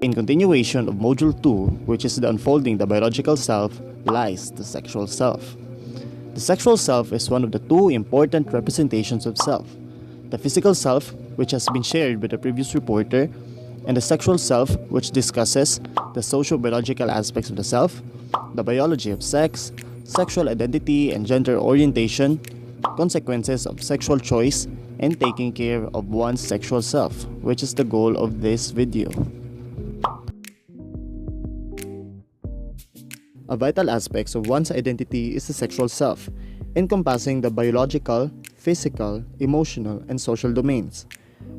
In continuation of Module 2, which is the unfolding the biological self, lies the sexual self. The sexual self is one of the two important representations of self. The physical self, which has been shared with the previous reporter, and the sexual self, which discusses the socio-biological aspects of the self, the biology of sex, sexual identity and gender orientation, consequences of sexual choice, and taking care of one's sexual self, which is the goal of this video. A vital aspect of one's identity is the sexual self, encompassing the biological, physical, emotional, and social domains.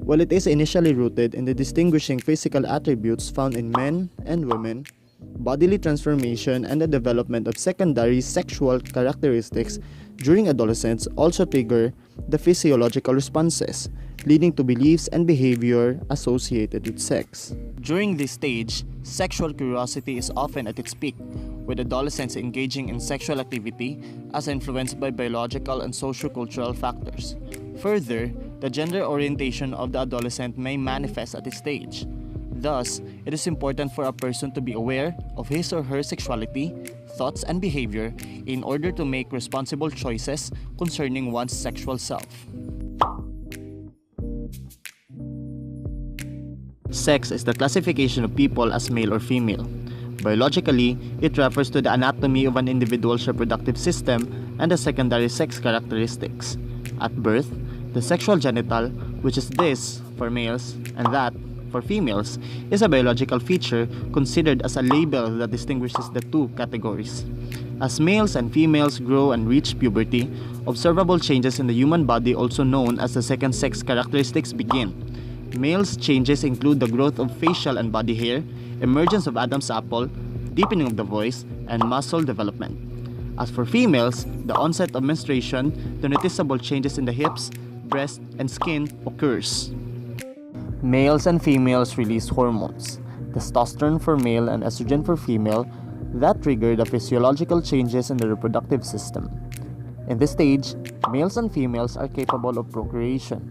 While it is initially rooted in the distinguishing physical attributes found in men and women, bodily transformation and the development of secondary sexual characteristics during adolescence also trigger the physiological responses, leading to beliefs and behavior associated with sex. During this stage, sexual curiosity is often at its peak, with adolescents engaging in sexual activity as influenced by biological and socio-cultural factors. Further, the gender orientation of the adolescent may manifest at this stage. Thus, it is important for a person to be aware of his or her sexuality, thoughts, and behavior in order to make responsible choices concerning one's sexual self. Sex is the classification of people as male or female. Biologically, it refers to the anatomy of an individual's reproductive system and the secondary sex characteristics. At birth, the sexual genital, which is this for males and that for females, is a biological feature considered as a label that distinguishes the two categories. As males and females grow and reach puberty, observable changes in the human body, also known as the second sex characteristics, begin. Males' changes include the growth of facial and body hair, emergence of Adam's apple, deepening of the voice, and muscle development. As for females, the onset of menstruation, the noticeable changes in the hips, breast, and skin occurs. Males and females release hormones, testosterone for male and estrogen for female, that trigger the physiological changes in the reproductive system. In this stage, males and females are capable of procreation.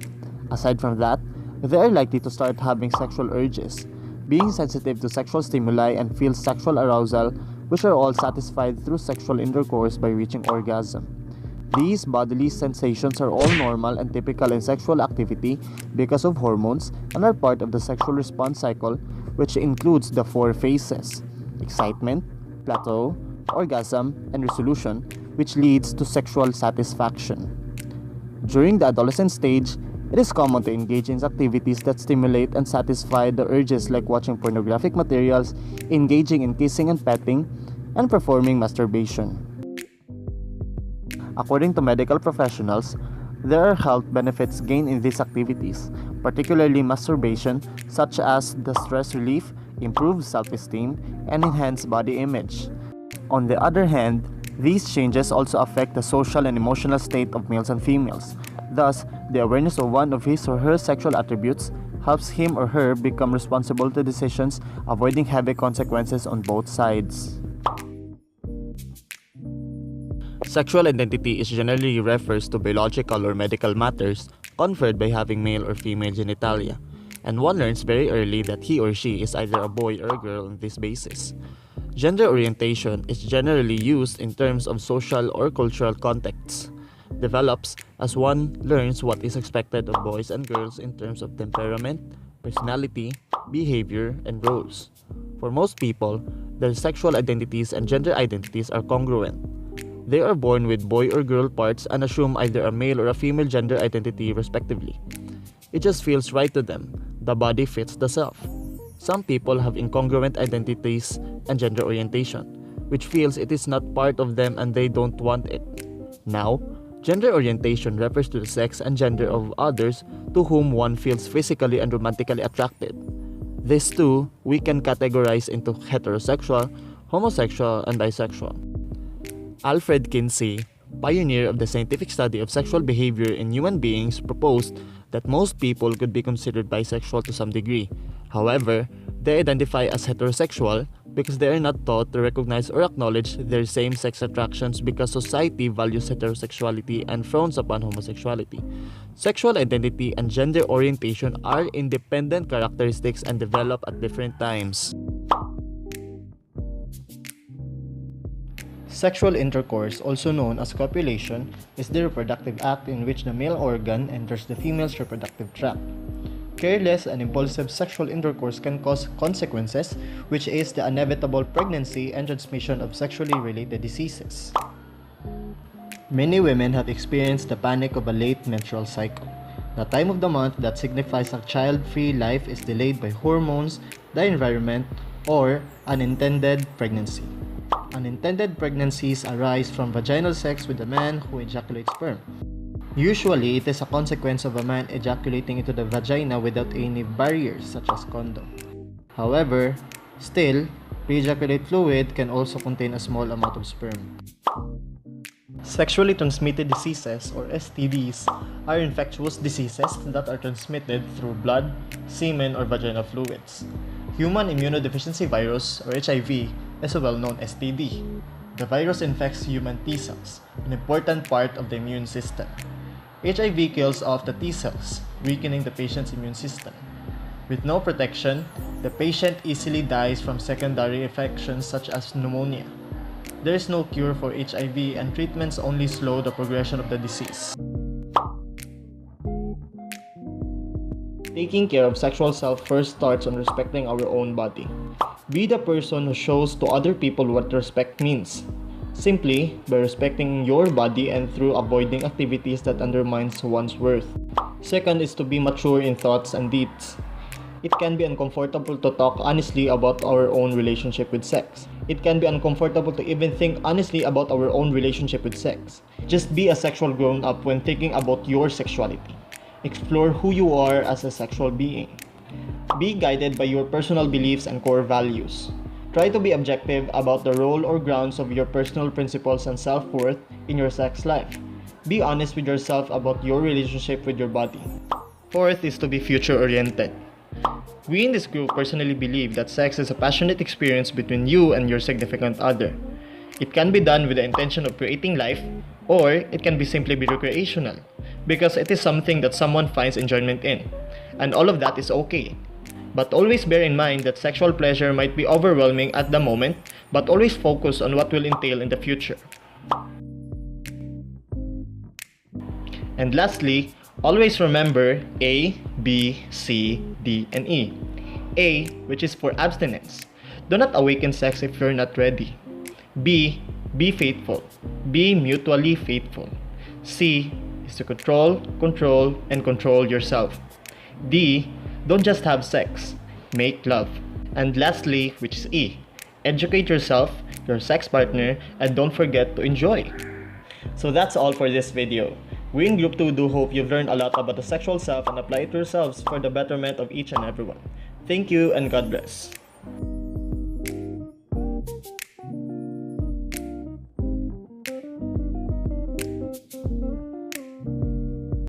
Aside from that, they are likely to start having sexual urges, being sensitive to sexual stimuli and feel sexual arousal, which are all satisfied through sexual intercourse by reaching orgasm. These bodily sensations are all normal and typical in sexual activity because of hormones and are part of the sexual response cycle, which includes the four phases: excitement, plateau, orgasm, and resolution, which leads to sexual satisfaction. During the adolescent stage, it is common to engage in activities that stimulate and satisfy the urges like watching pornographic materials, engaging in kissing and petting, and performing masturbation. According to medical professionals, there are health benefits gained in these activities, particularly masturbation, such as the stress relief, improved self-esteem, and enhanced body image. On the other hand, these changes also affect the social and emotional state of males and females. Thus, the awareness of one of his or her sexual attributes helps him or her become responsible to decisions, avoiding heavy consequences on both sides. Sexual identity is generally refers to biological or medical matters conferred by having male or female genitalia, and one learns very early that he or she is either a boy or a girl on this basis. Gender orientation is generally used in terms of social or cultural contexts, develops as one learns what is expected of boys and girls in terms of temperament, personality, behavior, and roles. For most people, their sexual identities and gender identities are congruent. They are born with boy or girl parts and assume either a male or a female gender identity respectively. It just feels right to them. The body fits the self. Some people have incongruent identities and gender orientation, which feels it is not part of them and they don't want it. Now, gender orientation refers to the sex and gender of others to whom one feels physically and romantically attracted. These two we can categorize into heterosexual, homosexual, and bisexual. Alfred Kinsey, pioneer of the scientific study of sexual behavior in human beings, proposed that most people could be considered bisexual to some degree. However, they identify as heterosexual, because they are not taught to recognize or acknowledge their same-sex attractions because society values heterosexuality and frowns upon homosexuality. Sexual identity and gender orientation are independent characteristics and develop at different times. Sexual intercourse, also known as copulation, is the reproductive act in which the male organ enters the female's reproductive tract. Careless and impulsive sexual intercourse can cause consequences, which is the inevitable pregnancy and transmission of sexually related diseases. Many women have experienced the panic of a late menstrual cycle. The time of the month that signifies a child-free life is delayed by hormones, the environment, or unintended pregnancy. Unintended pregnancies arise from vaginal sex with a man who ejaculates sperm. Usually, it is a consequence of a man ejaculating into the vagina without any barriers such as condom. However, still, pre-ejaculate fluid can also contain a small amount of sperm. Sexually transmitted diseases, or STDs, are infectious diseases that are transmitted through blood, semen, or vaginal fluids. Human immunodeficiency virus, or HIV, is a well-known STD. The virus infects human T cells, an important part of the immune system. HIV kills off the T cells, weakening the patient's immune system. With no protection, the patient easily dies from secondary infections such as pneumonia. There is no cure for HIV, and treatments only slow the progression of the disease. Taking care of sexual self first starts on respecting our own body. Be the person who shows to other people what respect means. Simply by respecting your body and through avoiding activities that undermines one's worth. Second is to be mature in thoughts and deeds. It can be uncomfortable to talk honestly about our own relationship with sex. It can be uncomfortable to even think honestly about our own relationship with sex. Just be a sexual grown-up when thinking about your sexuality. Explore who you are as a sexual being. Be guided by your personal beliefs and core values. Try to be objective about the role or grounds of your personal principles and self-worth in your sex life. Be honest with yourself about your relationship with your body. Fourth is to be future-oriented. We in this group personally believe that sex is a passionate experience between you and your significant other. It can be done with the intention of creating life, or it can be simply be recreational, because it is something that someone finds enjoyment in, and all of that is okay. But always bear in mind that sexual pleasure might be overwhelming at the moment, but always focus on what will entail in the future. And lastly, always remember A, B, C, D, and E. A, which is for abstinence. Do not awaken sex if you're not ready. B, be faithful. Be mutually faithful. C is to control, and control yourself. D, don't just have sex, make love. And lastly, which is E, educate yourself, your sex partner, and don't forget to enjoy. So that's all for this video. We in Group 2 do hope you've learned a lot about the sexual self and apply it to yourselves for the betterment of each and everyone. Thank you and God bless.